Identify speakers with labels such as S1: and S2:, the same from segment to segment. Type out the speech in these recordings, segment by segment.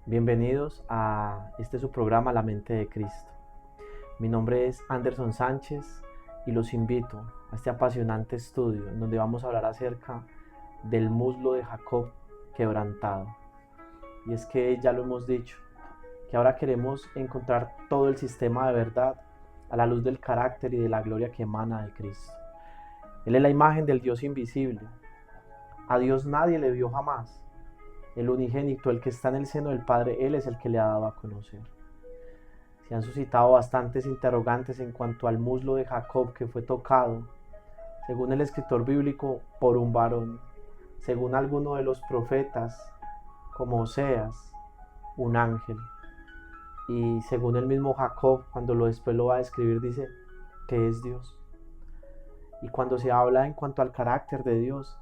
S1: Bienvenidos a su programa La Mente de Cristo. Mi nombre es Anderson Sánchez y los invito a este apasionante estudio en donde vamos a hablar acerca del muslo de Jacob quebrantado. Y es que ya lo hemos dicho, que ahora queremos encontrar todo el sistema de verdad a la luz del carácter y de la gloria que emana de Cristo. Él es la imagen del Dios invisible. A Dios nadie le vio jamás. El unigénito, el que está en el seno del Padre, Él es el que le ha dado a conocer. Se han suscitado bastantes interrogantes en cuanto al muslo de Jacob que fue tocado, según el escritor bíblico, por un varón, según alguno de los profetas, como Oseas, un ángel, y según el mismo Jacob, cuando después lo va a describir, dice que es Dios. Y cuando se habla en cuanto al carácter de Dios,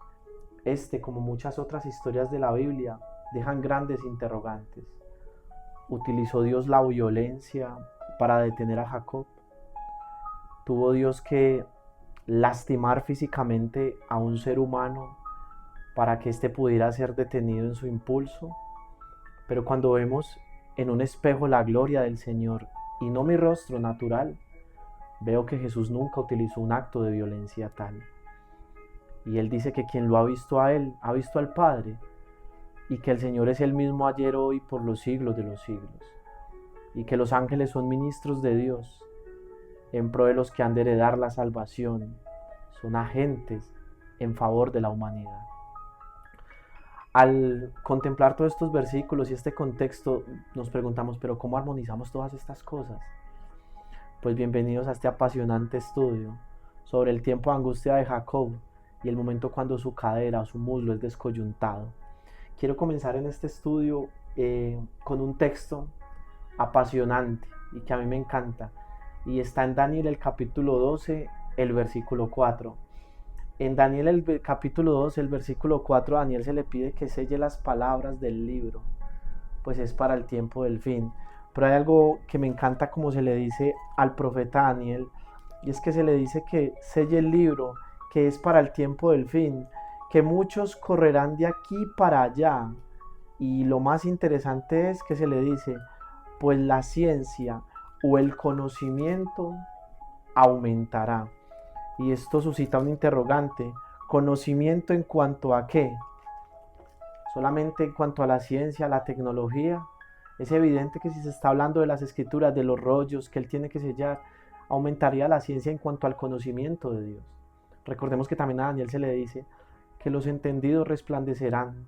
S1: como muchas otras historias de la Biblia, dejan grandes interrogantes. ¿Utilizó Dios la violencia para detener a Jacob? ¿Tuvo Dios que lastimar físicamente a un ser humano para que éste pudiera ser detenido en su impulso? Pero cuando vemos en un espejo la gloria del Señor y no mi rostro natural, veo que Jesús nunca utilizó un acto de violencia tal. Y Él dice que quien lo ha visto a Él, ha visto al Padre, y que el Señor es el mismo ayer, hoy, por los siglos de los siglos, y que los ángeles son ministros de Dios, en pro de los que han de heredar la salvación, son agentes en favor de la humanidad. Al contemplar todos estos versículos y este contexto, nos preguntamos, ¿pero cómo armonizamos todas estas cosas? Pues bienvenidos a este apasionante estudio sobre el tiempo de angustia de Jacob y el momento cuando su cadera o su muslo es descoyuntado. Quiero comenzar en este estudio con un texto apasionante y que a mí me encanta, y está en Daniel el capítulo 12, el versículo 4. En Daniel el capítulo 12, el versículo 4, a Daniel se le pide que selle las palabras del libro, pues es para el tiempo del fin. Pero hay algo que me encanta como se le dice al profeta Daniel, y es que se le dice que selle el libro, que es para el tiempo del fin, que muchos correrán de aquí para allá. Y lo más interesante es que se le dice, pues la ciencia o el conocimiento aumentará. Y esto suscita un interrogante. ¿Conocimiento en cuanto a qué? ¿Solamente en cuanto a la ciencia, a la tecnología? Es evidente que si se está hablando de las escrituras, de los rollos que él tiene que sellar, aumentaría la ciencia en cuanto al conocimiento de Dios. Recordemos que también a Daniel se le dice que los entendidos resplandecerán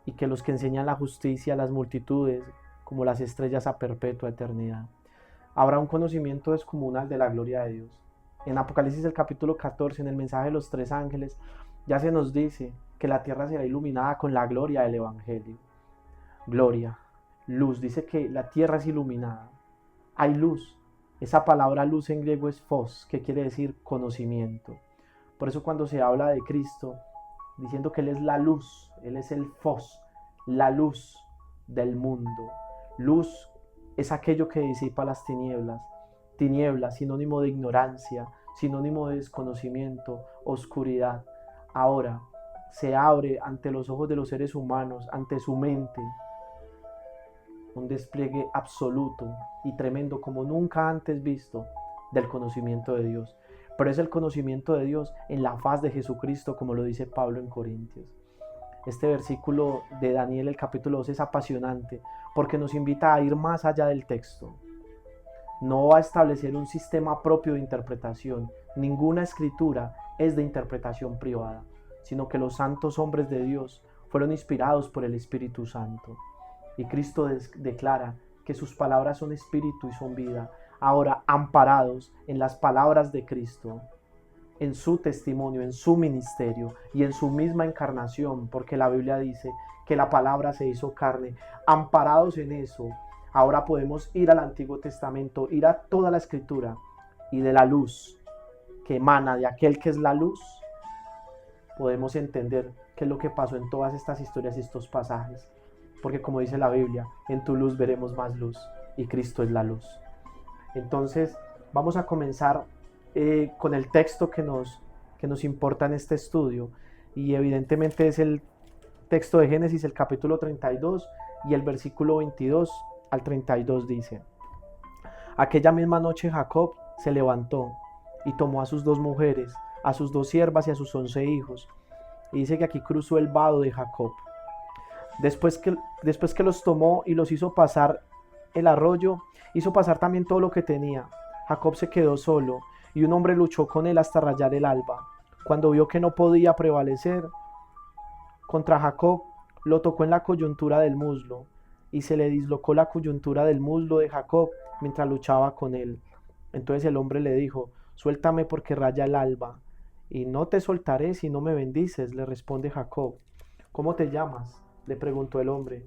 S1: y que los que enseñan la justicia a las multitudes, como las estrellas a perpetua eternidad. Habrá un conocimiento descomunal de la gloria de Dios. En Apocalipsis el capítulo 14, en el mensaje de los 3 ángeles, ya se nos dice que la tierra será iluminada con la gloria del Evangelio. Gloria, luz, dice que la tierra es iluminada. Hay luz. Esa palabra luz en griego es phos, que quiere decir conocimiento. Por eso cuando se habla de Cristo, diciendo que Él es la luz, Él es el phos, la luz del mundo. Luz es aquello que disipa las tinieblas. Tinieblas, sinónimo de ignorancia, sinónimo de desconocimiento, oscuridad. Ahora se abre ante los ojos de los seres humanos, ante su mente, un despliegue absoluto y tremendo como nunca antes visto del conocimiento de Dios. Pero es el conocimiento de Dios en la faz de Jesucristo, como lo dice Pablo en Corintios. Este versículo de Daniel, el capítulo 12, es apasionante porque nos invita a ir más allá del texto. No va a establecer un sistema propio de interpretación. Ninguna escritura es de interpretación privada, sino que los santos hombres de Dios fueron inspirados por el Espíritu Santo. Y Cristo declara que sus palabras son espíritu y son vida. Ahora, amparados en las palabras de Cristo, en su testimonio, en su ministerio y en su misma encarnación, porque la Biblia dice que la palabra se hizo carne, amparados en eso, ahora podemos ir al Antiguo Testamento, ir a toda la Escritura, y de la luz que emana de aquel que es la luz, podemos entender qué es lo que pasó en todas estas historias y estos pasajes. Porque como dice la Biblia, en tu luz veremos más luz, y Cristo es la luz. Entonces vamos a comenzar con el texto que nos importa en este estudio, y evidentemente es el Texto de Génesis, el capítulo 32 y el versículo 22 al 32 dice: Aquella misma noche Jacob se levantó y tomó a sus 2 mujeres, a sus 2 siervas y a sus 11 hijos. Y dice que aquí cruzó el vado de Jacob. Después que los tomó y los hizo pasar el arroyo, hizo pasar también todo lo que tenía. Jacob se quedó solo, y un hombre luchó con él hasta rayar el alba. Cuando vio que no podía prevalecer contra Jacob, lo tocó en la coyuntura del muslo, y se le dislocó la coyuntura del muslo de Jacob mientras luchaba con él. Entonces el hombre le dijo: Suéltame porque raya el alba. Y no te soltaré si no me bendices, le responde Jacob. ¿Cómo te llamas?, le preguntó el hombre.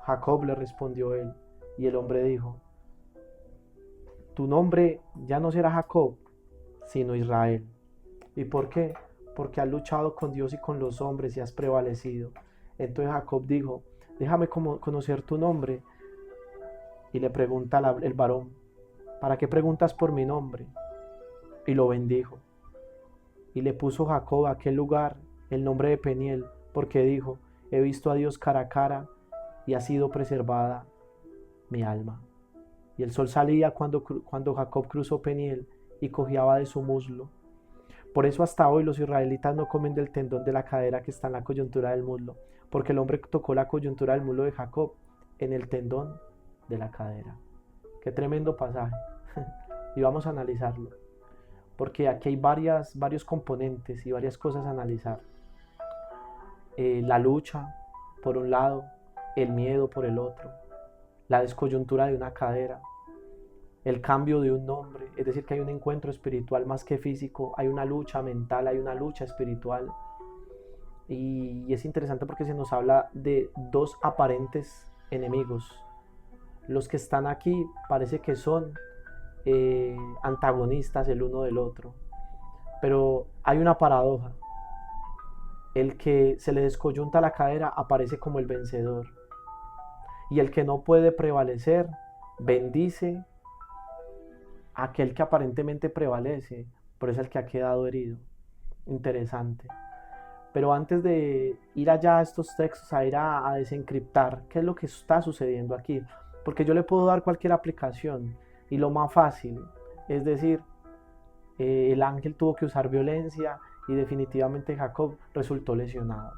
S1: Jacob, le respondió él. Y el hombre dijo: Tu nombre ya no será Jacob, sino Israel. ¿Y por qué? Porque has luchado con Dios y con los hombres y has prevalecido. Entonces Jacob dijo: Déjame conocer tu nombre. Y le pregunta el varón: ¿Para qué preguntas por mi nombre? Y lo bendijo. Y le puso Jacob a aquel lugar el nombre de Peniel, porque dijo: He visto a Dios cara a cara, y ha sido preservada mi alma. Y el sol salía cuando Jacob cruzó Peniel y cojeaba de su muslo. Por eso hasta hoy los israelitas no comen del tendón de la cadera que está en la coyuntura del muslo, porque el hombre tocó la coyuntura del muslo de Jacob en el tendón de la cadera. Qué tremendo pasaje. Y vamos a analizarlo, porque aquí hay varios componentes y varias cosas a analizar. La lucha, por un lado, el miedo por el otro, la descoyuntura de una cadera, el cambio de un nombre, es decir, que hay un encuentro espiritual más que físico, hay una lucha mental, hay una lucha espiritual. Y es interesante porque se nos habla de 2 aparentes enemigos. Los que están aquí parece que son antagonistas el uno del otro, pero hay una paradoja. El que se le descoyunta la cadera aparece como el vencedor, y el que no puede prevalecer bendice a aquel que aparentemente prevalece, pero es el que ha quedado herido. Interesante. Pero antes de ir allá a estos textos, a ir a desencriptar qué es lo que está sucediendo aquí, porque yo le puedo dar cualquier aplicación, y lo más fácil es decir, el ángel tuvo que usar violencia y definitivamente Jacob resultó lesionado.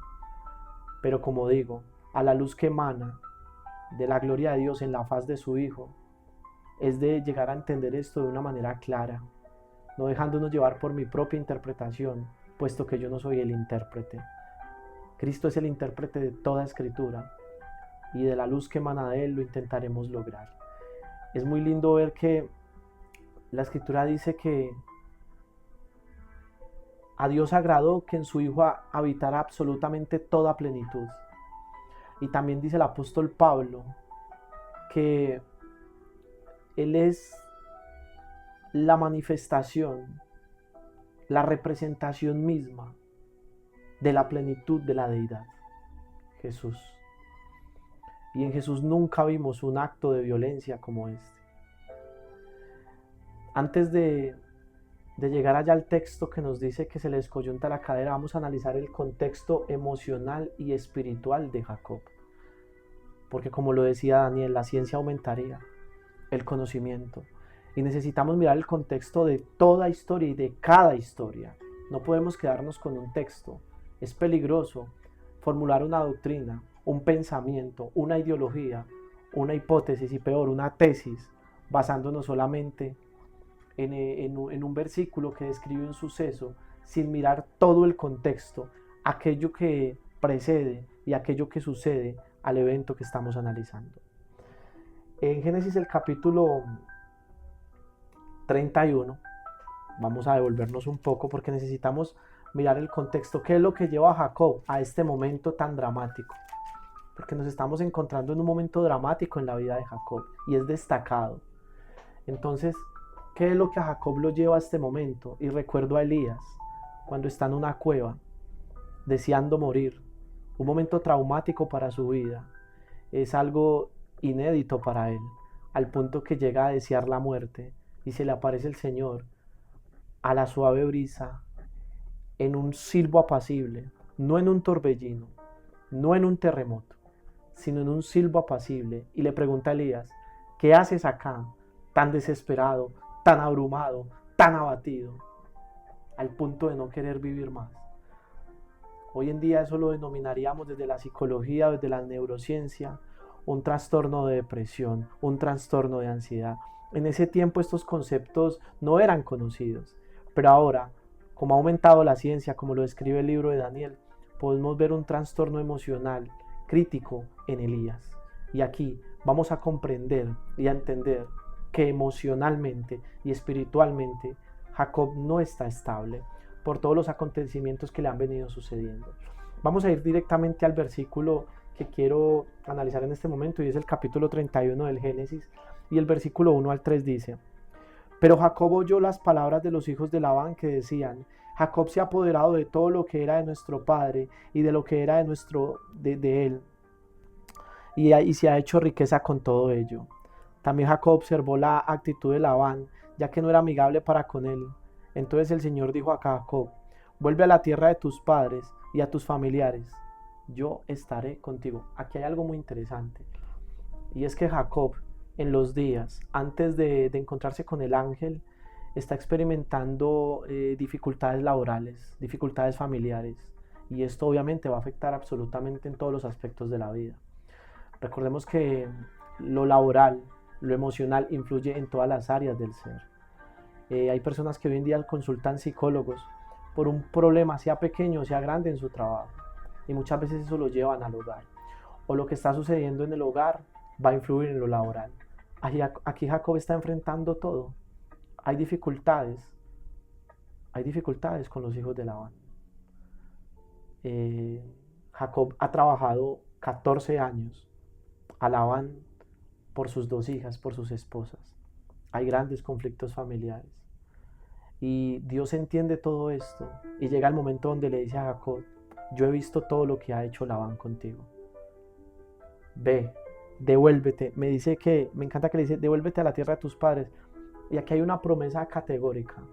S1: Pero como digo, a la luz que emana de la gloria de Dios en la faz de su Hijo, es de llegar a entender esto de una manera clara, no dejándonos llevar por mi propia interpretación, puesto que yo no soy el intérprete. Cristo es el intérprete de toda escritura, y de la luz que emana de Él lo intentaremos lograr. Es muy lindo ver que la escritura dice que a Dios agradó que en su Hijo habitara absolutamente toda plenitud. Y también dice el apóstol Pablo que Él es la manifestación, la representación misma de la plenitud de la deidad, Jesús. Y en Jesús nunca vimos un acto de violencia como este. Antes de llegar allá al texto que nos dice que se le descoyunta la cadera, vamos a analizar el contexto emocional y espiritual de Jacob. Porque como lo decía Daniel, la ciencia aumentaría, el conocimiento. Y necesitamos mirar el contexto de toda historia y de cada historia. No podemos quedarnos con un texto. Es peligroso formular una doctrina, un pensamiento, una ideología, una hipótesis y peor, una tesis, basándonos solamente en un versículo que describe un suceso sin mirar todo el contexto, aquello que precede y aquello que sucede al evento que estamos analizando. En Génesis el capítulo 31, vamos a devolvernos un poco porque necesitamos mirar el contexto, qué es lo que lleva a Jacob a este momento tan dramático, porque nos estamos encontrando en un momento dramático en la vida de Jacob y es destacado. Entonces, ¿qué es lo que a Jacob lo lleva a este momento? Y recuerdo a Elías cuando está en una cueva deseando morir, un momento traumático para su vida, es algo inédito para él, al punto que llega a desear la muerte y se le aparece el Señor a la suave brisa en un silbo apacible, no en un torbellino, no en un terremoto, sino en un silbo apacible, y le pregunta a Elías: ¿qué haces acá, tan desesperado, tan abrumado, tan abatido, al punto de no querer vivir más? Hoy en día eso lo denominaríamos desde la psicología, desde la neurociencia, un trastorno de depresión, un trastorno de ansiedad. En ese tiempo estos conceptos no eran conocidos, pero ahora, como ha aumentado la ciencia, como lo describe el libro de Daniel, podemos ver un trastorno emocional crítico en Elías. Y aquí vamos a comprender y a entender que emocionalmente y espiritualmente Jacob no está estable por todos los acontecimientos que le han venido sucediendo. Vamos a ir directamente al versículo que quiero analizar en este momento, y es el capítulo 31 del Génesis, y el versículo 1 al 3 dice: pero Jacob oyó las palabras de los hijos de Labán, que decían: Jacob se ha apoderado de todo lo que era de nuestro padre y de lo que era de él, y se ha hecho riqueza con todo ello. También Jacob observó la actitud de Labán, ya que no era amigable para con él. Entonces el Señor dijo a Jacob: vuelve a la tierra de tus padres y a tus familiares, yo estaré contigo. Aquí hay algo muy interesante, y es que Jacob, en los días antes de encontrarse con el ángel, está experimentando dificultades laborales, dificultades familiares, y esto obviamente va a afectar absolutamente en todos los aspectos de la vida. Recordemos que lo laboral, lo emocional influye en todas las áreas del ser. Hay personas que hoy en día consultan psicólogos por un problema, sea pequeño o sea grande, en su trabajo, y muchas veces eso lo llevan al hogar, o lo que está sucediendo en el hogar va a influir en lo laboral. Aquí Jacob está enfrentando todo. Hay dificultades con los hijos de Labán. Jacob ha trabajado 14 años a Labán por sus dos hijas, por sus esposas. Hay grandes conflictos familiares, y Dios entiende todo esto, y llega el momento donde le dice a Jacob: yo he visto todo lo que ha hecho Labán contigo. Ve, devuélvete. Me encanta que le dice: devuélvete a la tierra de tus padres. Y aquí hay una promesa categórica,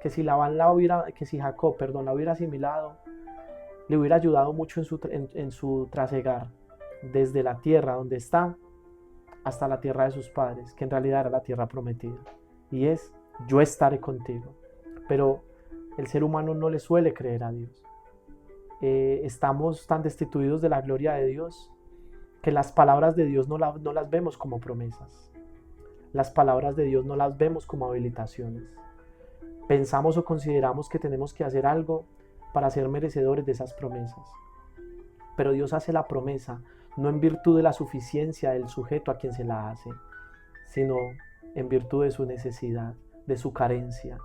S1: que si Jacob, la hubiera asimilado, le hubiera ayudado mucho en su trasegar desde la tierra donde está hasta la tierra de sus padres, que en realidad era la tierra prometida, y es: yo estaré contigo. Pero el ser humano no le suele creer a Dios. Estamos tan destituidos de la gloria de Dios que las palabras de Dios no las vemos como promesas. Las palabras de Dios no las vemos como habilitaciones. Pensamos o consideramos que tenemos que hacer algo para ser merecedores de esas promesas. Pero Dios hace la promesa no en virtud de la suficiencia del sujeto a quien se la hace, sino en virtud de su necesidad, de su carencia.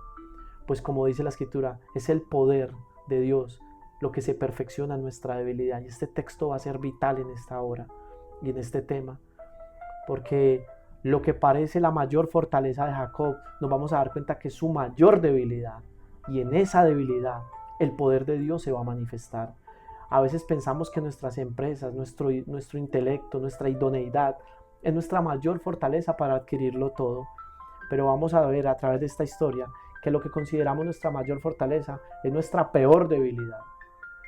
S1: Pues como dice la Escritura, es el poder de Dios lo que se perfecciona en nuestra debilidad. Y este texto va a ser vital en esta hora y en este tema, porque lo que parece la mayor fortaleza de Jacob, nos vamos a dar cuenta que es su mayor debilidad, y en esa debilidad el poder de Dios se va a manifestar. A veces pensamos que nuestras empresas, nuestro intelecto, nuestra idoneidad es nuestra mayor fortaleza para adquirirlo todo, pero vamos a ver a través de esta historia que lo que consideramos nuestra mayor fortaleza es nuestra peor debilidad.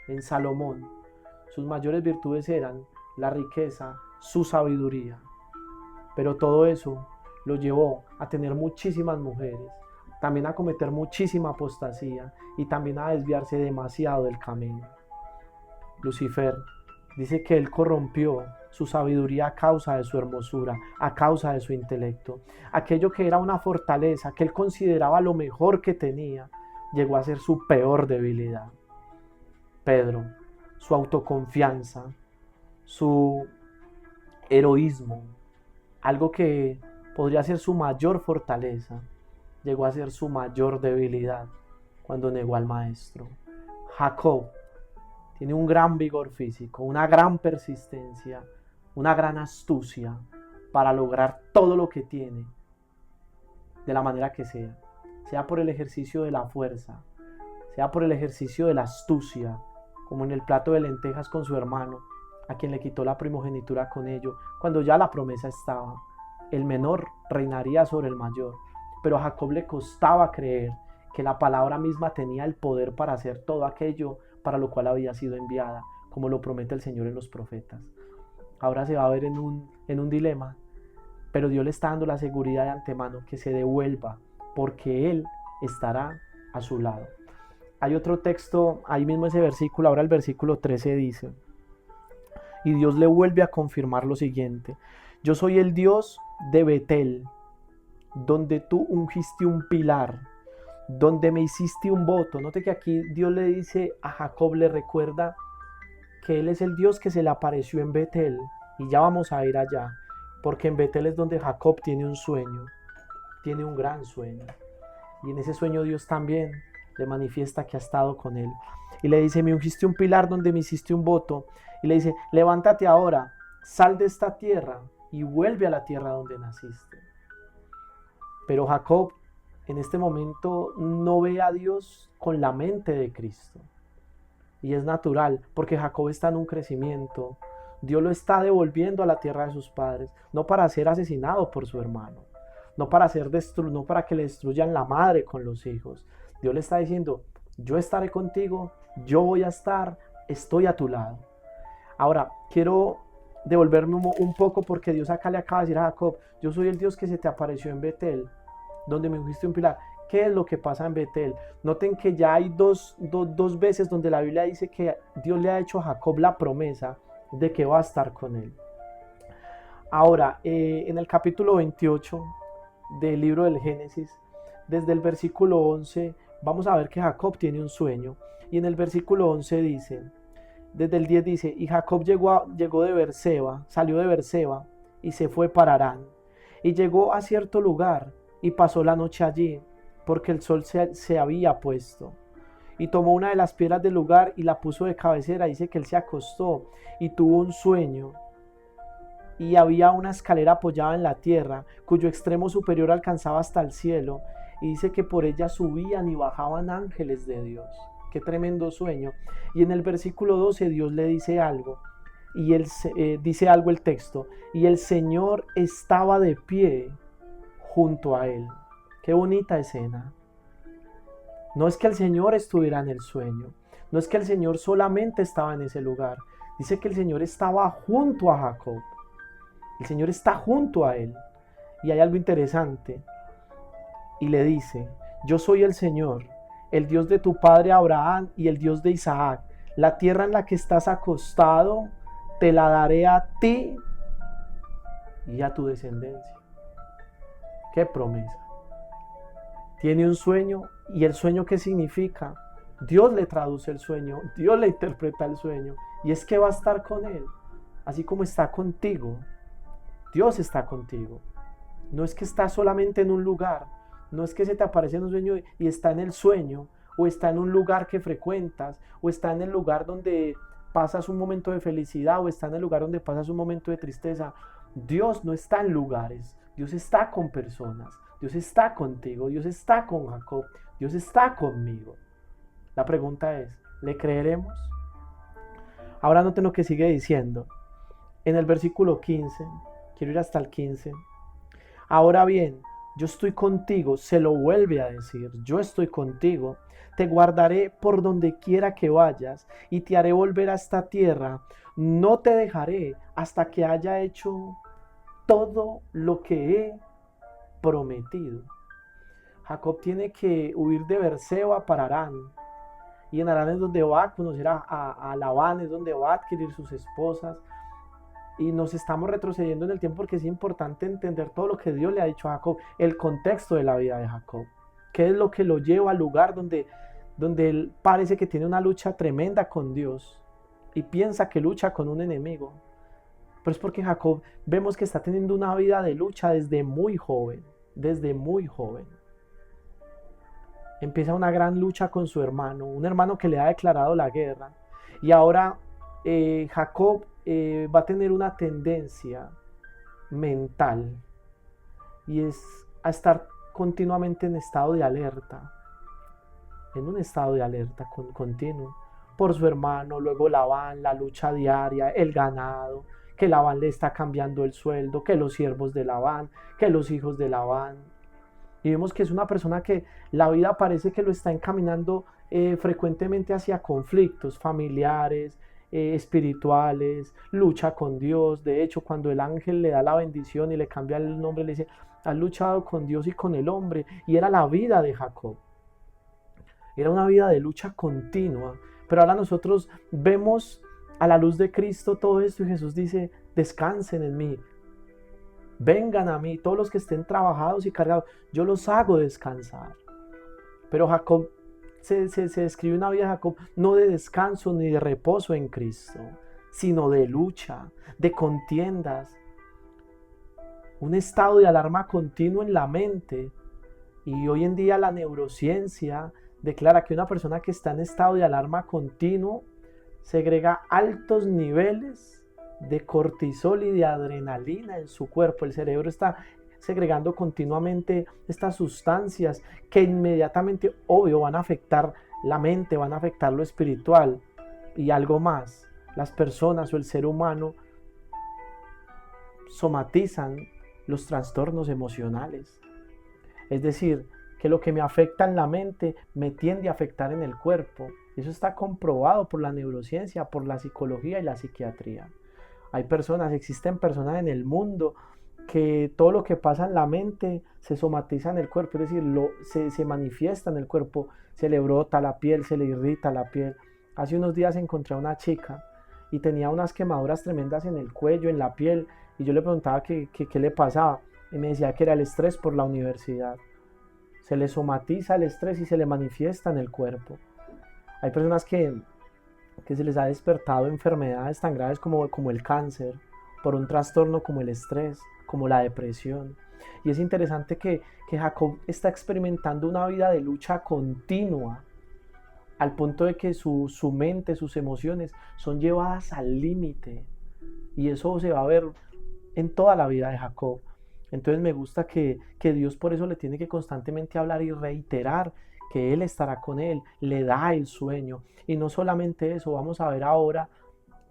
S1: En Salomón, sus mayores virtudes eran la riqueza, su sabiduría, pero todo eso lo llevó a tener muchísimas mujeres, también a cometer muchísima apostasía y también a desviarse demasiado del camino. Lucifer dice que él corrompió su sabiduría a causa de su hermosura, a causa de su intelecto. Aquello que era una fortaleza, que él consideraba lo mejor que tenía, llegó a ser su peor debilidad. Pedro, su autoconfianza, su heroísmo, algo que podría ser su mayor fortaleza, llegó a ser su mayor debilidad cuando negó al maestro. Jacob tiene un gran vigor físico, una gran persistencia, una gran astucia para lograr todo lo que tiene, de la manera que sea por el ejercicio de la fuerza, sea por el ejercicio de la astucia, como en el plato de lentejas con su hermano, a quien le quitó la primogenitura con ello, cuando ya la promesa estaba. El menor reinaría sobre el mayor, pero a Jacob le costaba creer que la palabra misma tenía el poder para hacer todo aquello para lo cual había sido enviada, como lo promete el Señor en los profetas. Ahora se va a ver en un dilema, pero Dios le está dando la seguridad de antemano que se devuelva, porque Él estará a su lado. Hay otro texto, ahí mismo ese versículo, ahora el versículo 13 dice, y Dios le vuelve a confirmar lo siguiente: yo soy el Dios de Betel, donde tú ungiste un pilar, donde me hiciste un voto. Note que aquí Dios le dice a Jacob, le recuerda que Él es el Dios que se le apareció en Betel, y ya vamos a ir allá, porque en Betel es donde Jacob tiene un sueño, tiene un gran sueño, y en ese sueño Dios también le manifiesta que ha estado con él, y le dice: me ungiste un pilar donde me hiciste un voto, y le dice: levántate ahora, sal de esta tierra y vuelve a la tierra donde naciste. Pero Jacob en este momento no ve a Dios con la mente de Cristo, y es natural, porque Jacob está en un crecimiento. Dios lo está devolviendo a la tierra de sus padres, no para ser asesinado por su hermano, no para que le destruyan la madre con los hijos. Dios le está diciendo: yo estaré contigo, yo voy a estar, estoy a tu lado. Ahora, quiero devolverme un poco, porque Dios acá le acaba de decir a Jacob: yo soy el Dios que se te apareció en Betel, donde me ungiste un pilar. ¿Qué es lo que pasa en Betel? Noten que ya hay dos veces donde la Biblia dice que Dios le ha hecho a Jacob la promesa de que va a estar con él. Ahora, en el capítulo 28 del libro del Génesis, desde el versículo 11, vamos a ver que Jacob tiene un sueño. Y en el versículo 11 dice, desde el 10 dice: y Jacob llegó de Beerseba, salió de Beerseba y se fue para Harán. Y llegó a cierto lugar y pasó la noche allí, porque el sol se había puesto. Y tomó una de las piedras del lugar y la puso de cabecera. Dice que él se acostó y tuvo un sueño. Y había una escalera apoyada en la tierra, cuyo extremo superior alcanzaba hasta el cielo. Y dice que por ella subían y bajaban ángeles de Dios. Qué tremendo sueño. Y en el versículo 12 Dios le dice algo. Y él dice algo el texto: y el Señor estaba de pie junto a él. Qué bonita escena. No es que el Señor estuviera en el sueño, no es que el Señor solamente estaba en ese lugar. Dice que el Señor estaba junto a Jacob. El Señor está junto a él. Y hay algo interesante. Y le dice: yo soy el Señor, el Dios de tu padre Abraham y el Dios de Isaac. La tierra en la que estás acostado te la daré a ti y a tu descendencia. ¡Qué promesa! Tiene un sueño, y el sueño, ¿qué significa? Dios le traduce el sueño, Dios le interpreta el sueño, y es que va a estar con él, así como está contigo. Dios está contigo. No es que está solamente en un lugar, no es que se te aparece en un sueño y está en el sueño, o está en un lugar que frecuentas, o está en el lugar donde pasas un momento de felicidad, o está en el lugar donde pasas un momento de tristeza. Dios no está en lugares, Dios está con personas. Dios está contigo, Dios está con Jacob, Dios está conmigo. La pregunta es: ¿le creeremos? Ahora noten lo que sigue diciendo. En el versículo 15, quiero ir hasta el 15. Ahora bien, yo estoy contigo, se lo vuelve a decir: yo estoy contigo, te guardaré por donde quiera que vayas y te haré volver a esta tierra. No te dejaré hasta que haya hecho todo lo que he prometido. Jacob tiene que huir de Beerseba para Harán, y en Harán es donde va a conocer a Labán, es donde va a adquirir sus esposas. Y nos estamos retrocediendo en el tiempo, porque es importante entender todo lo que Dios le ha dicho a Jacob, el contexto de la vida de Jacob, qué es lo que lo lleva al lugar donde él parece que tiene una lucha tremenda con Dios y piensa que lucha con un enemigo. Pero es porque Jacob vemos que está teniendo una vida de lucha desde muy joven, desde muy joven. Empieza una gran lucha con su hermano, un hermano que le ha declarado la guerra. Y ahora Jacob va a tener una tendencia mental, y es a estar continuamente en estado de alerta, en un estado de alerta continuo, por su hermano, luego Labán, la lucha diaria, el ganado, que Labán le está cambiando el sueldo, que los siervos de Labán, que los hijos de Labán. Y vemos que es una persona que la vida parece que lo está encaminando frecuentemente hacia conflictos familiares, espirituales, lucha con Dios. De hecho, cuando el ángel le da la bendición y le cambia el nombre, le dice, has luchado con Dios y con el hombre. Y era la vida de Jacob. Era una vida de lucha continua. Pero ahora nosotros vemos a la luz de Cristo todo esto y Jesús dice, descansen en mí. Vengan a mí, todos los que estén trabajados y cargados, yo los hago descansar. Pero Jacob, se describe una vida de Jacob no de descanso ni de reposo en Cristo, sino de lucha, de contiendas, un estado de alarma continuo en la mente. Y hoy en día la neurociencia declara que una persona que está en estado de alarma continuo segrega altos niveles de cortisol y de adrenalina en su cuerpo. El cerebro está segregando continuamente estas sustancias que inmediatamente, obvio, van a afectar la mente, van a afectar lo espiritual y algo más. Las personas o el ser humano somatizan los trastornos emocionales. Es decir, que lo que me afecta en la mente me tiende a afectar en el cuerpo. Eso está comprobado por la neurociencia, por la psicología y la psiquiatría. Existen personas en el mundo que todo lo que pasa en la mente se somatiza en el cuerpo, es decir, se manifiesta en el cuerpo, se le brota la piel, se le irrita la piel. Hace unos días encontré a una chica y tenía unas quemaduras tremendas en el cuello, en la piel, y yo le preguntaba qué le pasaba, y me decía que era el estrés por la universidad. Se le somatiza el estrés y se le manifiesta en el cuerpo. Hay personas que se les ha despertado enfermedades tan graves como el cáncer, por un trastorno como el estrés, como la depresión. Y es interesante que Jacob está experimentando una vida de lucha continua, al punto de que su mente, sus emociones son llevadas al límite. Y eso se va a ver en toda la vida de Jacob. Entonces me gusta que Dios por eso le tiene que constantemente hablar y reiterar que Él estará con él, le da el sueño. Y no solamente eso, vamos a ver ahora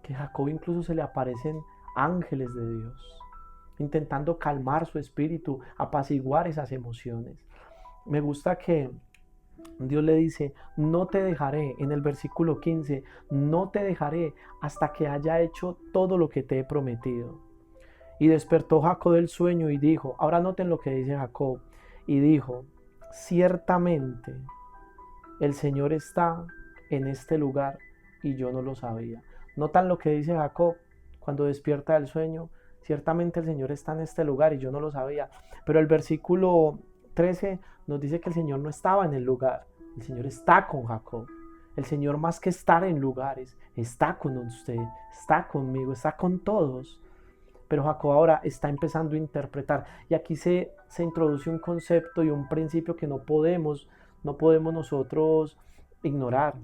S1: que a Jacob incluso se le aparecen ángeles de Dios, intentando calmar su espíritu, apaciguar esas emociones. Me gusta que Dios le dice, no te dejaré, en el versículo 15, no te dejaré hasta que haya hecho todo lo que te he prometido. Y despertó Jacob del sueño y dijo, ahora noten lo que dice Jacob, y dijo, ciertamente el Señor está en este lugar y yo no lo sabía. Notan lo que dice Jacob cuando despierta del sueño, ciertamente el Señor está en este lugar y yo no lo sabía. Pero el versículo 13 nos dice que el Señor no estaba en el lugar, el Señor está con Jacob. El Señor, más que estar en lugares, está con usted, está conmigo, está con todos. Pero Jacob ahora está empezando a interpretar. Y aquí se introduce un concepto y un principio que no podemos nosotros ignorar.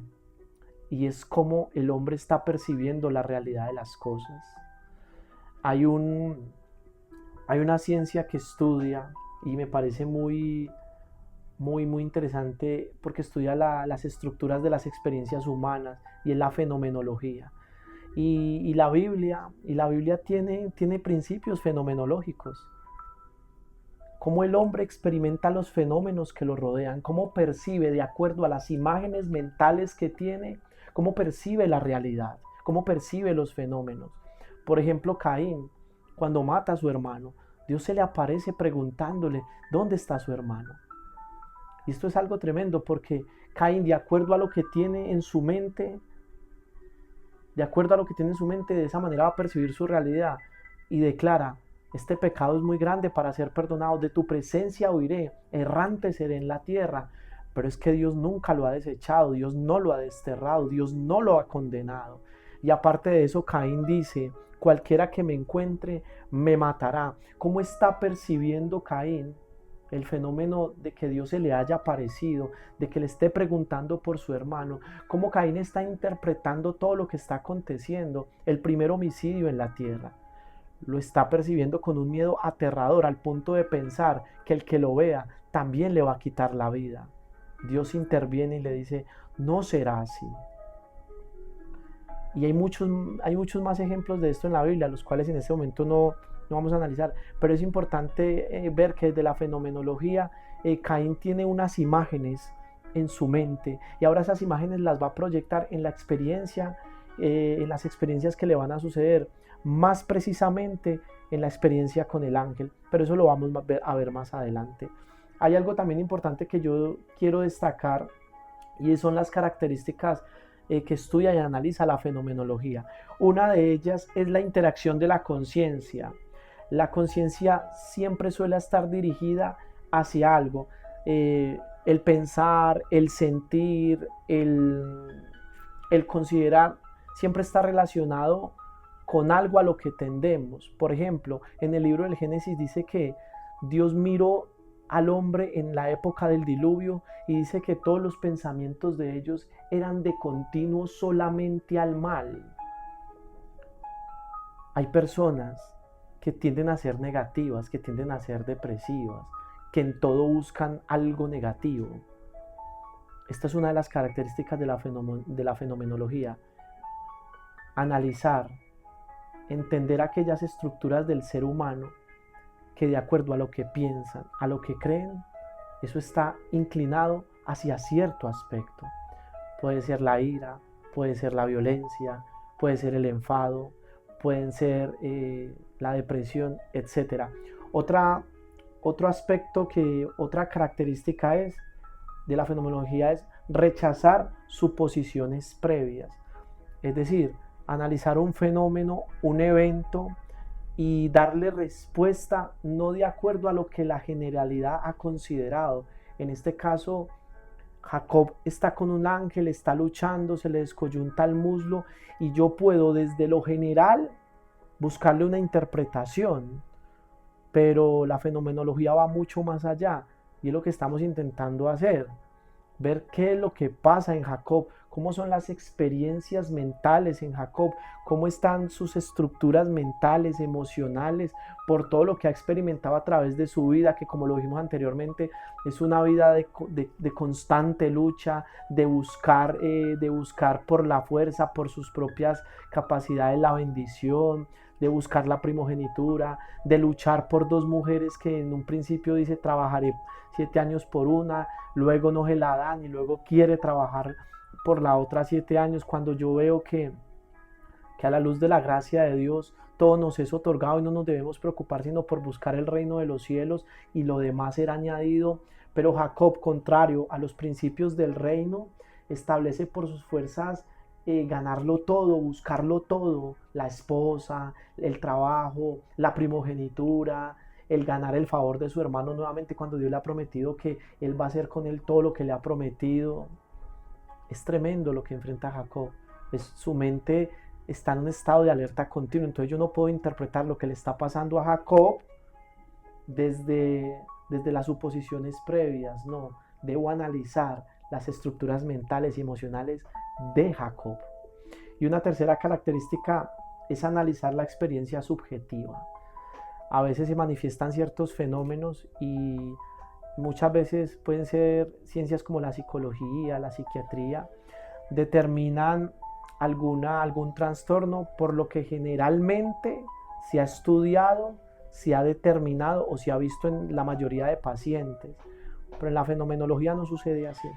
S1: Y es cómo el hombre está percibiendo la realidad de las cosas. Hay una ciencia que estudia, y me parece muy interesante, porque estudia las estructuras de las experiencias humanas, y es la fenomenología. Y la Biblia tiene principios fenomenológicos. Cómo el hombre experimenta los fenómenos que lo rodean, cómo percibe de acuerdo a las imágenes mentales que tiene, cómo percibe la realidad, cómo percibe los fenómenos. Por ejemplo, Caín, cuando mata a su hermano, Dios se le aparece preguntándole, ¿dónde está su hermano? Y esto es algo tremendo, porque Caín, de acuerdo a lo que tiene en su mente, de esa manera va a percibir su realidad y declara, este pecado es muy grande para ser perdonado, de tu presencia huiré, errante seré en la tierra. Pero es que Dios nunca lo ha desechado, Dios no lo ha desterrado, Dios no lo ha condenado. Y aparte de eso, Caín dice, cualquiera que me encuentre me matará. ¿Cómo está percibiendo Caín el fenómeno de que Dios se le haya aparecido, de que le esté preguntando por su hermano? ¿Cómo Caín está interpretando todo lo que está aconteciendo? El primer homicidio en la tierra. Lo está percibiendo con un miedo aterrador, al punto de pensar que el que lo vea también le va a quitar la vida. Dios interviene y le dice, no será así. Y hay muchos más ejemplos de esto en la Biblia, los cuales en este momento no vamos a analizar, pero es importante ver que desde la fenomenología Caín tiene unas imágenes en su mente, y ahora esas imágenes las va a proyectar en la experiencia en las experiencias que le van a suceder, más precisamente en la experiencia con el ángel, pero eso lo vamos a ver más adelante. Hay algo también importante que yo quiero destacar y son las características que estudia y analiza la fenomenología. Una de ellas es la interacción de la conciencia. La conciencia siempre suele estar dirigida hacia algo. El pensar, el sentir, el considerar, siempre está relacionado con algo a lo que tendemos. Por ejemplo, en el libro del Génesis dice que Dios miró al hombre en la época del diluvio y dice que todos los pensamientos de ellos eran de continuo solamente al mal. Hay personas que tienden a ser negativas, que tienden a ser depresivas, que en todo buscan algo negativo. Esta es una de las características de la fenomenología. Analizar, entender aquellas estructuras del ser humano que de acuerdo a lo que piensan, a lo que creen, eso está inclinado hacia cierto aspecto. Puede ser la ira, puede ser la violencia, puede ser el enfado, pueden ser la depresión, etc. Otro aspecto otra característica de la fenomenología es rechazar suposiciones previas. Es decir, analizar un fenómeno, un evento, y darle respuesta no de acuerdo a lo que la generalidad ha considerado. En este caso, Jacob está con un ángel, está luchando, se le descoyunta el muslo y yo puedo desde lo general buscarle una interpretación, pero la fenomenología va mucho más allá y es lo que estamos intentando hacer, ver qué es lo que pasa en Jacob, cómo son las experiencias mentales en Jacob, cómo están sus estructuras mentales, emocionales, por todo lo que ha experimentado a través de su vida, que como lo dijimos anteriormente, es una vida de constante lucha, de buscar por la fuerza, por sus propias capacidades, la bendición, de buscar la primogenitura, de luchar por dos mujeres que en un principio dice trabajaré 7 años por una, luego no se la dan y luego quiere trabajar por la otra 7 años, cuando yo veo que a la luz de la gracia de Dios todo nos es otorgado y no nos debemos preocupar sino por buscar el reino de los cielos y lo demás será añadido. Pero Jacob, contrario a los principios del reino, establece por sus fuerzas ganarlo todo, buscarlo todo, la esposa, el trabajo, la primogenitura, el ganar el favor de su hermano nuevamente cuando Dios le ha prometido que él va a hacer con él todo lo que le ha prometido. Es tremendo lo que enfrenta Jacob. Su mente está en un estado de alerta continuo. Entonces yo no puedo interpretar lo que le está pasando a Jacob desde las suposiciones previas. No, debo analizar las estructuras mentales y emocionales de Jacob. Y una tercera característica es analizar la experiencia subjetiva. A veces se manifiestan ciertos fenómenos y muchas veces pueden ser ciencias como la psicología, la psiquiatría, determinan algún trastorno por lo que generalmente se ha estudiado, se ha determinado o se ha visto en la mayoría de pacientes. Pero en la fenomenología no sucede así.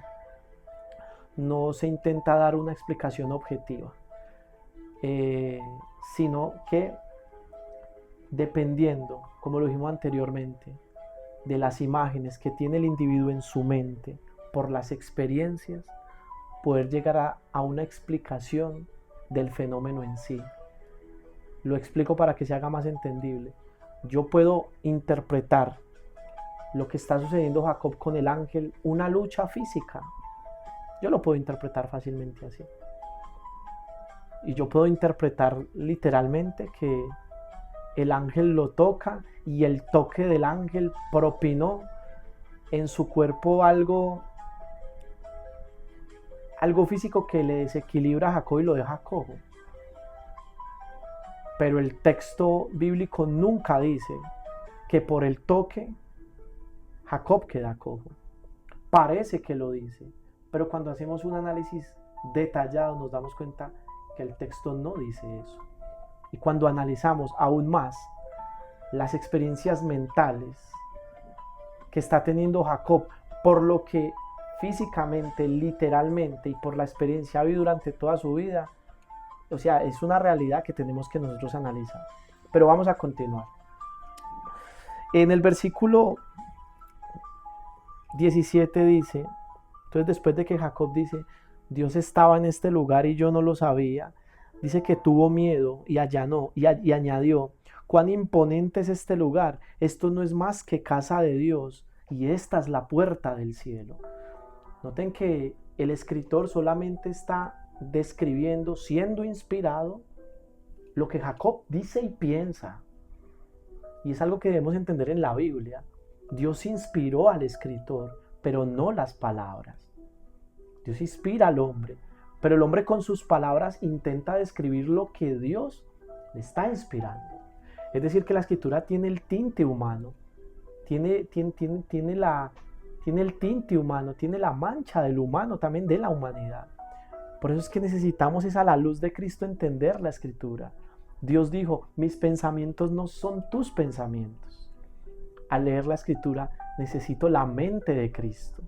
S1: No se intenta dar una explicación objetiva, sino que dependiendo, como lo dijimos anteriormente, de las imágenes que tiene el individuo en su mente por las experiencias, poder llegar a una explicación del fenómeno en sí. Lo explico para que se haga más entendible. Yo puedo interpretar lo que está sucediendo Jacob con el ángel, una lucha física. Yo lo puedo interpretar fácilmente así. Y yo puedo interpretar literalmente que el ángel lo toca y el toque del ángel propinó en su cuerpo algo físico que le desequilibra a Jacob y lo deja cojo. Pero el texto bíblico nunca dice que por el toque Jacob queda cojo. Parece que lo dice, pero cuando hacemos un análisis detallado nos damos cuenta que el texto no dice eso. Y cuando analizamos aún más las experiencias mentales que está teniendo Jacob por lo que físicamente, literalmente y por la experiencia vivido durante toda su vida, O sea, es una realidad que tenemos que nosotros analizar. Pero vamos a continuar. En el versículo 17 dice, entonces después de que Jacob dice, Dios estaba en este lugar y yo no lo sabía, dice que tuvo miedo y allanó y añadió, cuán imponente es este lugar, esto no es más que casa de Dios y esta es la puerta del cielo. Noten que el escritor solamente está describiendo, siendo inspirado, lo que Jacob dice y piensa. Y es algo que debemos entender en la Biblia. Dios inspiró al escritor, pero no las palabras. Dios inspira al hombre, pero el hombre con sus palabras intenta describir lo que Dios le está inspirando. Es decir, que la escritura tiene el tinte humano, tiene el tinte humano, tiene la mancha del humano, también de la humanidad. Por eso es que necesitamos a la luz de Cristo entender la escritura. Dios dijo, mis pensamientos no son tus pensamientos. Al leer la escritura necesito la mente de Cristo,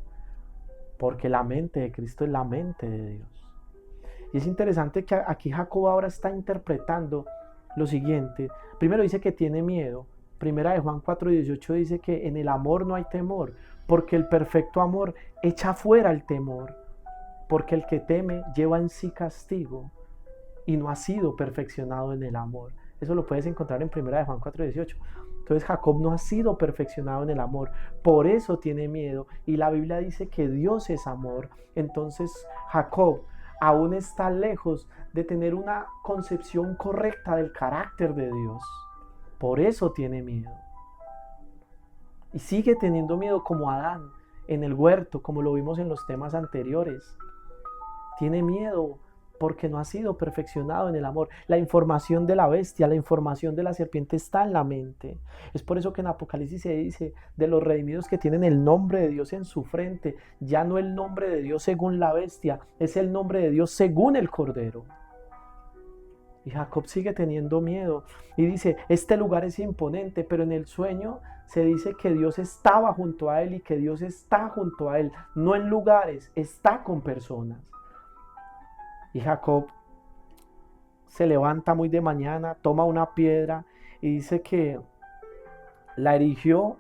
S1: porque la mente de Cristo es la mente de Dios. Y es interesante que aquí Jacob ahora está interpretando lo siguiente. Primero dice que tiene miedo. Primera de Juan 4:18 dice que en el amor no hay temor, porque el perfecto amor echa fuera el temor, porque el que teme lleva en sí castigo y no ha sido perfeccionado en el amor. Eso lo puedes encontrar en Primera de Juan 4:18. Entonces Jacob no ha sido perfeccionado en el amor, por eso tiene miedo, y la Biblia dice que Dios es amor. Entonces Jacob aún está lejos de tener una concepción correcta del carácter de Dios, por eso tiene miedo. Y sigue teniendo miedo como Adán en el huerto, como lo vimos en los temas anteriores. Tiene miedo porque no ha sido perfeccionado en el amor. La información de la bestia, la información de la serpiente está en la mente. Es por eso que en Apocalipsis se dice de los redimidos que tienen el nombre de Dios en su frente, ya no el nombre de Dios según la bestia, es el nombre de Dios según el Cordero. Y Jacob sigue teniendo miedo y dice, este lugar es imponente, pero en el sueño se dice que Dios estaba junto a él y que Dios está junto a él, no en lugares, está con personas. Y Jacob se levanta muy de mañana, toma una piedra y dice que la erigió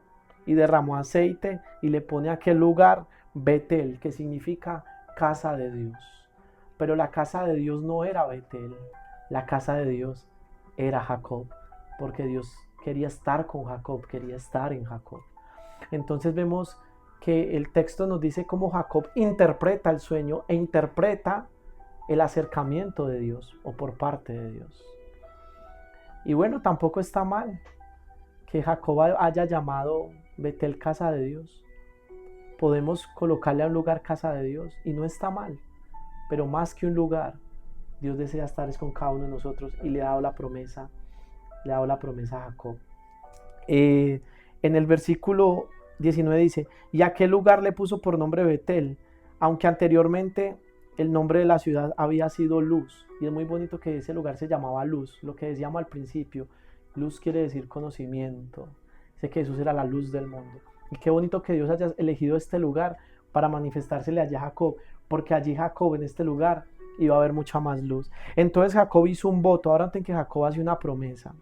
S1: y derramó aceite y le pone a aquel lugar Betel, que significa casa de Dios. Pero la casa de Dios no era Betel, la casa de Dios era Jacob, porque Dios quería estar con Jacob, quería estar en Jacob. Entonces vemos que el texto nos dice cómo Jacob interpreta el sueño e interpreta el acercamiento de Dios o por parte de Dios. Y bueno, tampoco está mal que Jacob haya llamado Betel casa de Dios. Podemos colocarle a un lugar casa de Dios y no está mal, pero más que un lugar, Dios desea estar con cada uno de nosotros y le ha dado la promesa a Jacob. En el versículo 19 dice, y a qué lugar le puso por nombre Betel, aunque anteriormente el nombre de la ciudad había sido Luz. Y es muy bonito que ese lugar se llamaba Luz, lo que decíamos al principio. Luz quiere decir conocimiento. Dice que Jesús era la luz del mundo. Y qué bonito que Dios haya elegido este lugar para manifestársele allá a Jacob, porque allí Jacob, en este lugar, iba a haber mucha más luz. Entonces Jacob hizo un voto. Ahora noten que Jacob hace una promesa.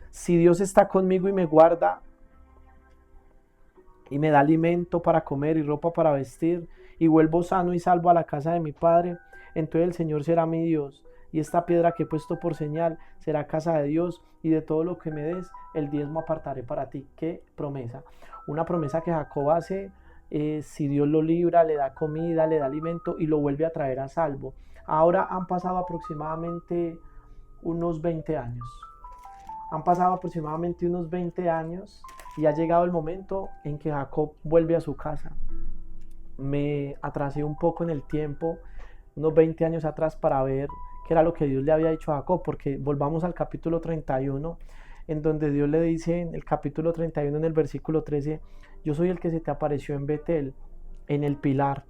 S1: Si Dios está conmigo y me guarda y me da alimento para comer y ropa para vestir, y vuelvo sano y salvo a la casa de mi padre, entonces el Señor será mi Dios, y esta piedra que he puesto por señal será casa de Dios, y de todo lo que me des, el diezmo apartaré para ti. ¿Qué promesa? Una promesa que Jacob hace, si Dios lo libra, le da comida, le da alimento y lo vuelve a traer a salvo. Ahora han pasado aproximadamente unos 20 años. Y ha llegado el momento en que Jacob vuelve a su casa. Me atrasé un poco en el tiempo, unos 20 años atrás, para ver qué era lo que Dios le había dicho a Jacob, porque volvamos al capítulo 31, en donde Dios le dice en el capítulo 31, en el versículo 13, yo soy el que se te apareció en Betel, en el pilar.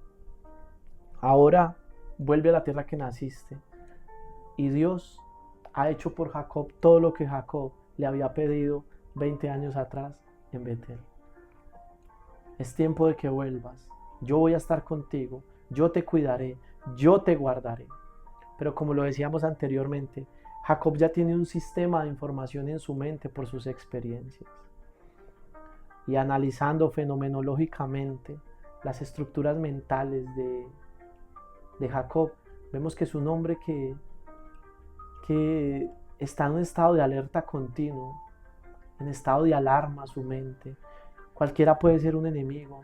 S1: Ahora vuelve a la tierra que naciste. Y Dios ha hecho por Jacob todo lo que Jacob le había pedido 20 años atrás en Betel. Es tiempo de que vuelvas. Yo voy a estar contigo, yo te cuidaré, yo te guardaré. Pero como lo decíamos anteriormente, Jacob ya tiene un sistema de información en su mente por sus experiencias. Y analizando fenomenológicamente las estructuras mentales de Jacob, vemos que es un hombre que está en un estado de alerta continuo, en estado de alarma su mente. Cualquiera puede ser un enemigo,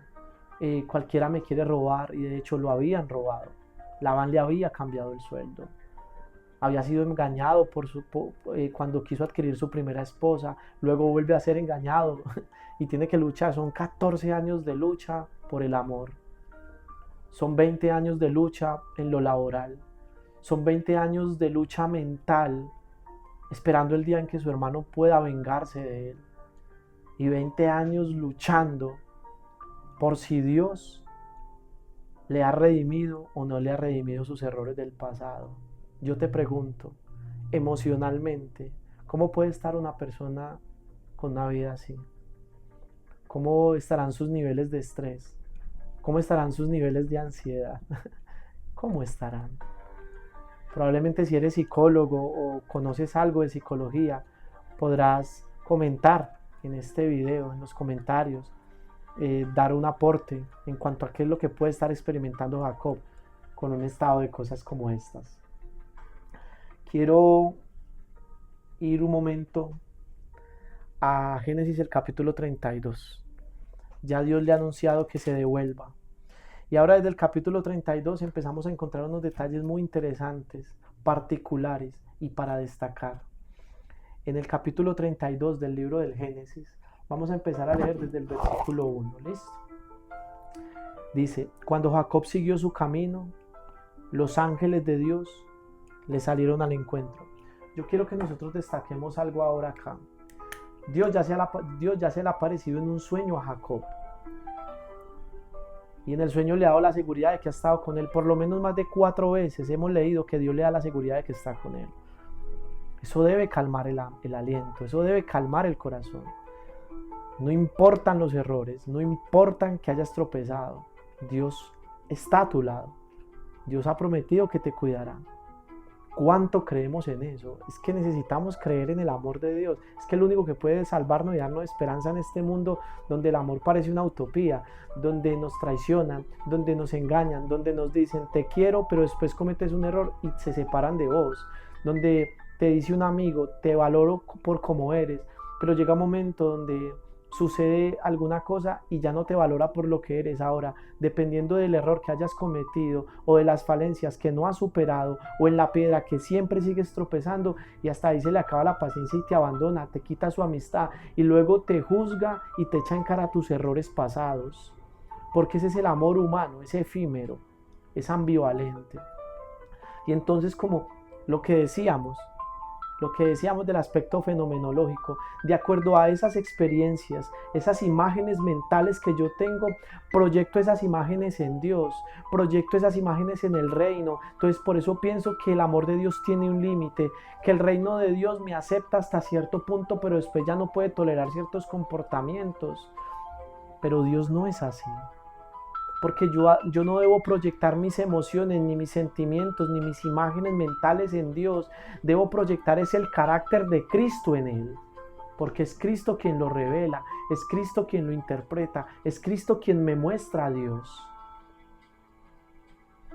S1: cualquiera me quiere robar, y de hecho lo habían robado. Labán le había cambiado el sueldo. Había sido engañado cuando quiso adquirir su primera esposa, luego vuelve a ser engañado y tiene que luchar. Son 14 años de lucha por el amor. Son 20 años de lucha en lo laboral. Son 20 años de lucha mental, esperando el día en que su hermano pueda vengarse de él. Y 20 años luchando por si Dios le ha redimido o no le ha redimido sus errores del pasado. Yo te pregunto, emocionalmente, ¿cómo puede estar una persona con una vida así? ¿Cómo estarán sus niveles de estrés? ¿Cómo estarán sus niveles de ansiedad? ¿Cómo estarán? Probablemente si eres psicólogo o conoces algo de psicología, podrás comentar en este video, en los comentarios, dar un aporte en cuanto a qué es lo que puede estar experimentando Jacob con un estado de cosas como estas. Quiero ir un momento a Génesis el capítulo 32. Ya Dios le ha anunciado que se devuelva. Y ahora desde el capítulo 32 empezamos a encontrar unos detalles muy interesantes, particulares y para destacar. En el capítulo 32 del libro del Génesis, vamos a empezar a leer desde el versículo 1. ¿Listo? Dice, cuando Jacob siguió su camino, los ángeles de Dios le salieron al encuentro. Yo quiero que nosotros destaquemos algo ahora acá. Dios ya se le ha aparecido en un sueño a Jacob. Y en el sueño le ha dado la seguridad de que ha estado con él. Por lo menos más de 4 veces hemos leído que Dios le da la seguridad de que está con él. Eso debe calmar el aliento, eso debe calmar el corazón. No importan los errores, no importan que hayas tropezado. Dios está a tu lado. Dios ha prometido que te cuidará. ¿Cuánto creemos en eso? Es que necesitamos creer en el amor de Dios. Es que es lo único que puede salvarnos y darnos esperanza en este mundo donde el amor parece una utopía, donde nos traicionan, donde nos engañan, donde nos dicen te quiero, pero después cometes un error y se separan de vos, donde te dice un amigo te valoro por como eres, pero llega un momento donde sucede alguna cosa y ya no te valora por lo que eres. Ahora, dependiendo del error que hayas cometido o de las falencias que no has superado o en la piedra que siempre sigues tropezando, y hasta ahí se le acaba la paciencia y te abandona, te quita su amistad y luego te juzga y te echa en cara tus errores pasados, porque ese es el amor humano, es efímero, es ambivalente. Y entonces, como lo que decíamos del aspecto fenomenológico, de acuerdo a esas experiencias, esas imágenes mentales que yo tengo, proyecto esas imágenes en Dios, proyecto esas imágenes en el reino. Entonces por eso pienso que el amor de Dios tiene un límite, que el reino de Dios me acepta hasta cierto punto, pero después ya no puede tolerar ciertos comportamientos. Pero Dios no es así. Porque yo no debo proyectar mis emociones, ni mis sentimientos, ni mis imágenes mentales en Dios. Debo proyectar el carácter de Cristo en Él. Porque es Cristo quien lo revela, es Cristo quien lo interpreta, es Cristo quien me muestra a Dios.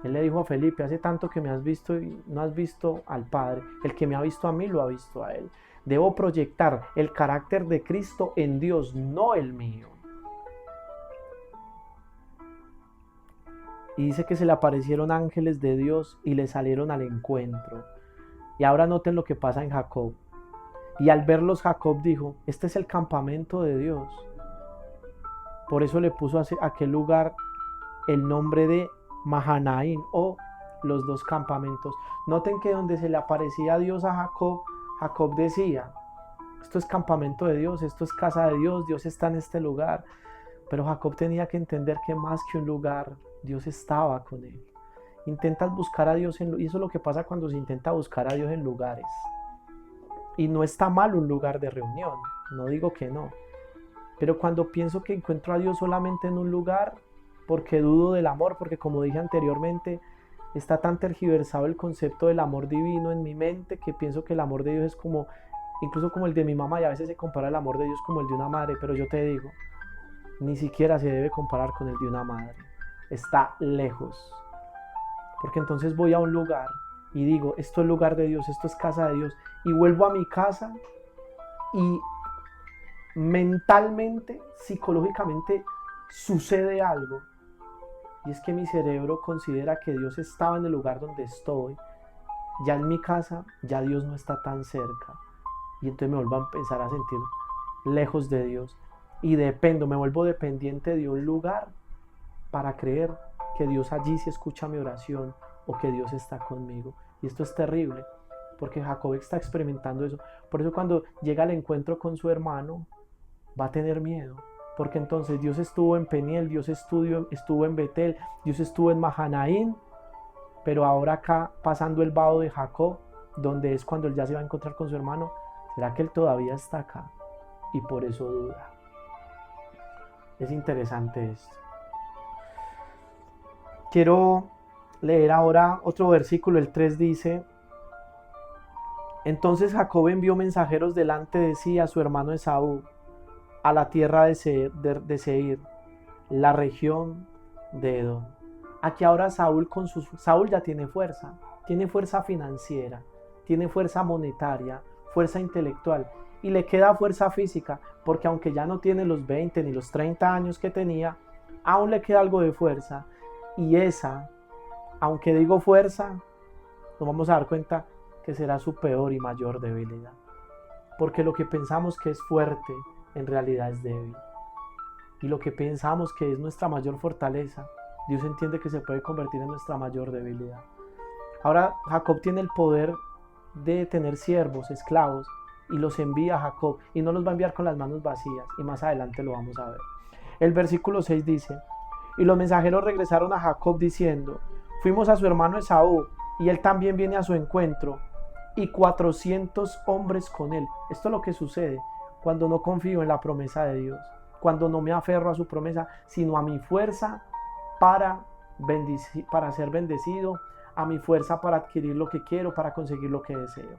S1: Él le dijo a Felipe, hace tanto que me has visto y no has visto al Padre. El que me ha visto a mí lo ha visto a Él. Debo proyectar el carácter de Cristo en Dios, no el mío. Y dice que se le aparecieron ángeles de Dios y le salieron al encuentro. Y ahora noten lo que pasa en Jacob. Y al verlos Jacob dijo, este es el campamento de Dios. Por eso le puso a aquel lugar el nombre de Mahanaim, o los dos campamentos. Noten que donde se le aparecía Dios a Jacob, Jacob decía, esto es campamento de Dios, esto es casa de Dios, Dios está en este lugar. Pero Jacob tenía que entender que más que un lugar, Dios estaba con él. Intentas buscar a Dios y eso es lo que pasa cuando se intenta buscar a Dios en lugares. Y no está mal un lugar de reunión, no digo que no. Pero cuando pienso que encuentro a Dios solamente en un lugar, porque dudo del amor, porque como dije anteriormente, está tan tergiversado el concepto del amor divino en mi mente que pienso que el amor de Dios es como, incluso como el de mi mamá, y a veces se compara el amor de Dios como el de una madre, pero yo te digo, ni siquiera se debe comparar con el de una madre. Está lejos. Porque entonces voy a un lugar y digo, esto es lugar de Dios, esto es casa de Dios, y vuelvo a mi casa y mentalmente, psicológicamente sucede algo, y es que mi cerebro considera que Dios estaba en el lugar donde estoy. Ya en mi casa, ya Dios no está tan cerca, y entonces me vuelvo a empezar a sentir lejos de Dios, y me vuelvo dependiente de un lugar para creer que Dios allí sí escucha mi oración o que Dios está conmigo. Y esto es terrible, porque Jacob está experimentando eso. Por eso cuando llega al encuentro con su hermano, va a tener miedo, porque entonces Dios estuvo en Peniel, Dios estuvo en Betel, Dios estuvo en Mahanaín, pero ahora acá pasando el vado de Jacob, donde es cuando él ya se va a encontrar con su hermano, ¿será que él todavía está acá? Y por eso duda. Es interesante esto. Quiero leer ahora otro versículo, el 3 dice: entonces Jacob envió mensajeros delante de sí a su hermano Esaú, a la tierra de Seir, la región de Edom. Aquí ahora Saúl ya tiene fuerza financiera, tiene fuerza monetaria, fuerza intelectual, y le queda fuerza física, porque aunque ya no tiene los 20 ni los 30 años que tenía, aún le queda algo de fuerza, y esa, aunque digo fuerza, nos vamos a dar cuenta que será su peor y mayor debilidad, porque lo que pensamos que es fuerte, en realidad es débil, y lo que pensamos que es nuestra mayor fortaleza, Dios entiende que se puede convertir en nuestra mayor debilidad. Ahora Jacob tiene el poder de tener siervos, esclavos, y los envía a Jacob, y no los va a enviar con las manos vacías, y más adelante lo vamos a ver. El versículo 6 dice: y los mensajeros regresaron a Jacob diciendo: fuimos a su hermano Esaú, y él también viene a su encuentro, y 400 hombres con él. Esto es lo que sucede cuando no confío en la promesa de Dios, cuando no me aferro a su promesa, sino a mi fuerza para ser bendecido, a mi fuerza para adquirir lo que quiero, para conseguir lo que deseo.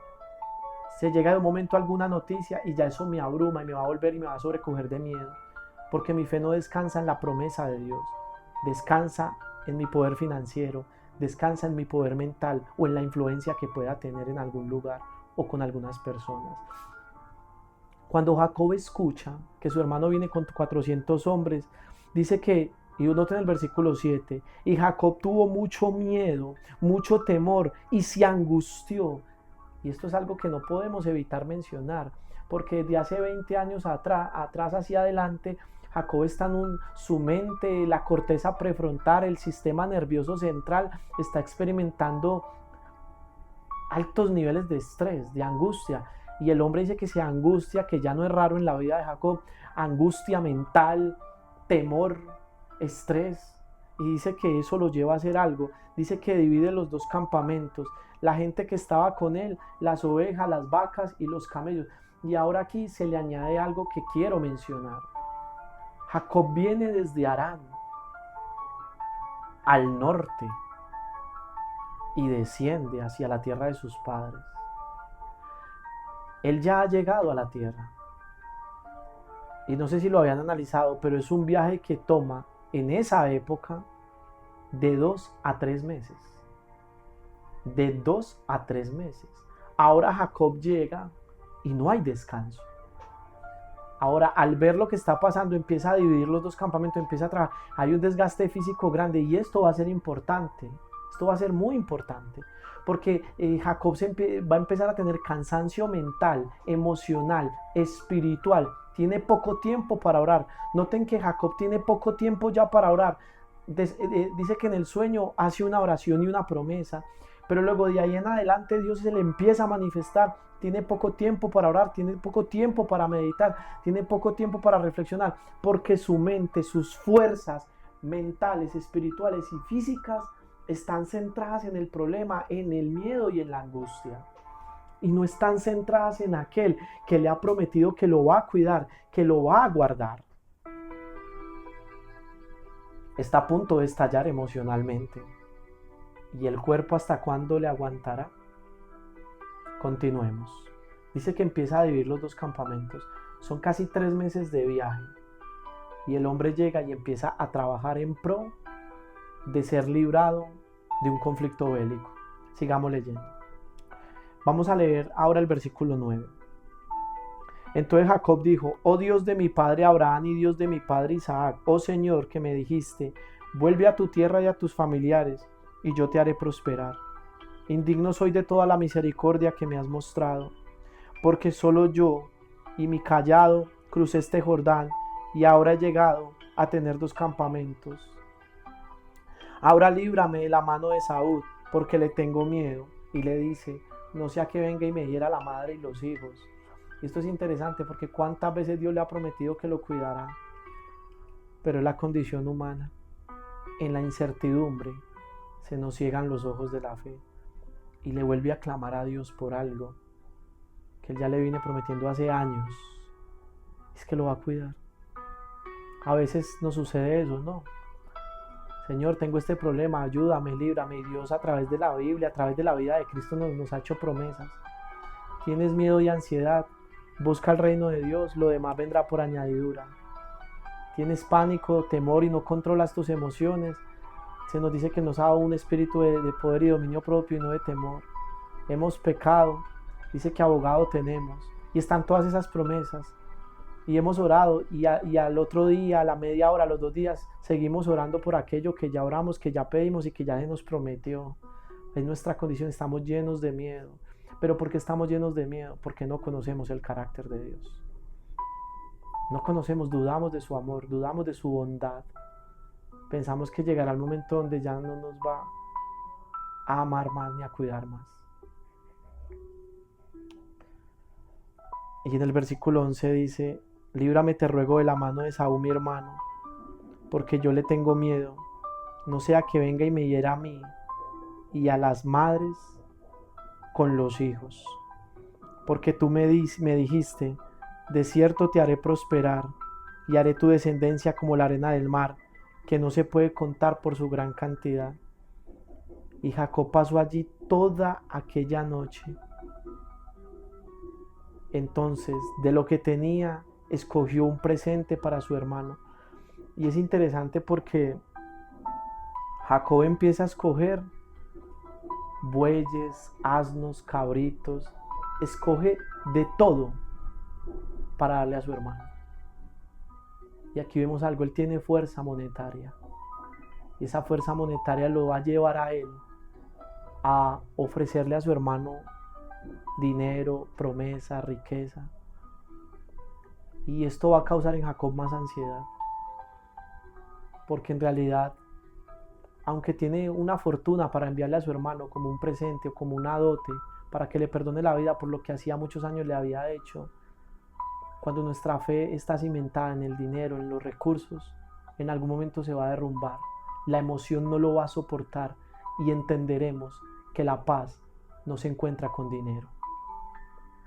S1: Se llega de un momento alguna noticia y ya eso me abruma y me va a volver y me va a sobrecoger de miedo, porque mi fe no descansa en la promesa de Dios, descansa en mi poder financiero, descansa en mi poder mental o en la influencia que pueda tener en algún lugar o con algunas personas. Cuando Jacob escucha que su hermano viene con 400 hombres, dice que, y uno nota en el versículo 7, y Jacob tuvo mucho miedo, mucho temor y se angustió. Y esto es algo que no podemos evitar mencionar, porque desde hace 20 años atrás hacia adelante, Jacob está en su mente, la corteza prefrontal, el sistema nervioso central está experimentando altos niveles de estrés, de angustia. Y el hombre dice que se angustia, que ya no es raro en la vida de Jacob, angustia mental, temor, estrés. Y dice que eso lo lleva a hacer algo. Dice que divide los dos campamentos, la gente que estaba con él, las ovejas, las vacas y los camellos. Y ahora aquí se le añade algo que quiero mencionar. Jacob viene desde Harán al norte y desciende hacia la tierra de sus padres. Él ya ha llegado a la tierra. Y no sé si lo habían analizado, pero es un viaje que toma en esa época de 2 a 3 meses. De 2 a 3 meses. Ahora Jacob llega y no hay descanso. Ahora, al ver lo que está pasando, empieza a dividir los dos campamentos, empieza a trabajar. Hay un desgaste físico grande y esto va a ser importante. Esto va a ser muy importante. Porque Jacob va a empezar a tener cansancio mental, emocional, espiritual. Tiene poco tiempo para orar. Noten que Jacob tiene poco tiempo ya para orar. Dice que en el sueño hace una oración y una promesa. Pero luego de ahí en adelante Dios se le empieza a manifestar. Tiene poco tiempo para orar, tiene poco tiempo para meditar, tiene poco tiempo para reflexionar. Porque su mente, sus fuerzas mentales, espirituales y físicas están centradas en el problema, en el miedo y en la angustia. Y no están centradas en aquel que le ha prometido que lo va a cuidar, que lo va a guardar. Está a punto de estallar emocionalmente. ¿Y el cuerpo hasta cuándo le aguantará? Continuemos. Dice que empieza a dividir los dos campamentos. Son casi 3 meses de viaje. Y el hombre llega y empieza a trabajar en pro de ser librado de un conflicto bélico. Sigamos leyendo. Vamos a leer ahora el versículo 9. Entonces Jacob dijo: oh Dios de mi padre Abraham y Dios de mi padre Isaac, oh Señor, que me dijiste: vuelve a tu tierra y a tus familiares, y yo te haré prosperar. Indigno soy de toda la misericordia que me has mostrado, porque solo yo y mi cayado crucé este Jordán, y ahora he llegado a tener 2 campamentos. Ahora líbrame de la mano de Saúl, porque le tengo miedo. Y le dice: no sea que venga y me hiera la madre y los hijos. Y esto es interesante porque cuántas veces Dios le ha prometido que lo cuidará, pero es la condición humana. En la incertidumbre se nos ciegan los ojos de la fe y le vuelve a clamar a Dios por algo que Él ya le viene prometiendo hace años. Es que lo va a cuidar. A veces nos sucede eso, ¿no? Señor, tengo este problema, ayúdame, líbrame. Y Dios, a través de la Biblia, a través de la vida de Cristo, nos ha hecho promesas. Tienes miedo y ansiedad, busca el reino de Dios, lo demás vendrá por añadidura. Tienes pánico, temor y no controlas tus emociones. Se nos dice que nos ha dado un espíritu de poder y dominio propio y no de temor. Hemos pecado, dice que abogado tenemos. Y están todas esas promesas. Y hemos orado y al otro día, a la media hora, a los 2 días, seguimos orando por aquello que ya oramos, que ya pedimos y que ya se nos prometió. Es nuestra condición, estamos llenos de miedo. ¿Pero por qué estamos llenos de miedo? Porque no conocemos el carácter de Dios. No conocemos, dudamos de su amor, dudamos de su bondad. Pensamos que llegará el momento donde ya no nos va a amar más ni a cuidar más. Y en el versículo 11 dice: líbrame, te ruego, de la mano de Saúl mi hermano, porque yo le tengo miedo, no sea que venga y me hiera a mí y a las madres con los hijos. Porque tú me dijiste: de cierto te haré prosperar y haré tu descendencia como la arena del mar, que no se puede contar por su gran cantidad. Y Jacob pasó allí toda aquella noche. Entonces, de lo que tenía, escogió un presente para su hermano. Y es interesante porque Jacob empieza a escoger bueyes, asnos, cabritos, escoge de todo para darle a su hermano. Y aquí vemos algo: él tiene fuerza monetaria, y esa fuerza monetaria lo va a llevar a él a ofrecerle a su hermano dinero, promesa, riqueza. Y esto va a causar en Jacob más ansiedad, porque en realidad, aunque tiene una fortuna para enviarle a su hermano como un presente o como una dote para que le perdone la vida por lo que hacía muchos años le había hecho, cuando nuestra fe está cimentada en el dinero, en los recursos, en algún momento se va a derrumbar. La emoción no lo va a soportar y entenderemos que la paz no se encuentra con dinero.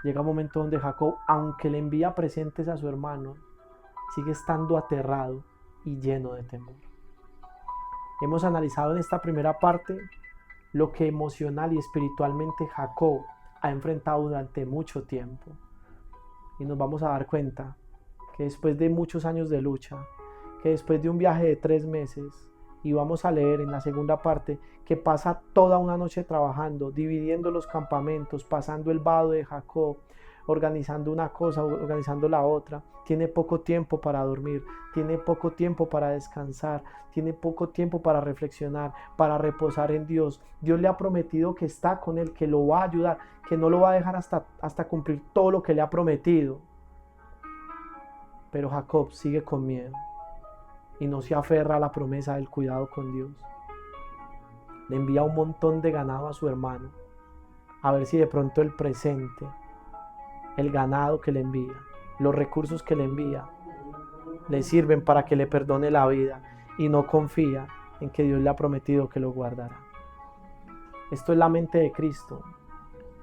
S1: Llega un momento donde Jacob, aunque le envía presentes a su hermano, sigue estando aterrado y lleno de temor. Hemos analizado en esta primera parte lo que emocional y espiritualmente Jacob ha enfrentado durante mucho tiempo. Y nos vamos a dar cuenta que después de muchos años de lucha, que después de un viaje de 3 meses, y vamos a leer en la segunda parte que pasa toda una noche trabajando, dividiendo los campamentos, pasando el vado de Jacob, organizando una cosa, organizando la otra, tiene poco tiempo para dormir, tiene poco tiempo para descansar, tiene poco tiempo para reflexionar, para reposar en Dios. Dios le ha prometido que está con él, que lo va a ayudar, que no lo va a dejar hasta cumplir todo lo que le ha prometido. Pero Jacob sigue con miedo y no se aferra a la promesa del cuidado con Dios. Le envía un montón de ganado a su hermano, a ver si de pronto el presente, el ganado que le envía, los recursos que le envía, le sirven para que le perdone la vida, y no confía en que Dios le ha prometido que lo guardará. Esto es la mente de Cristo,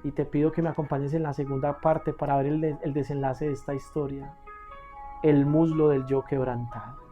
S1: y te pido que me acompañes en la segunda parte para ver el desenlace de esta historia: el muslo del yo quebrantado.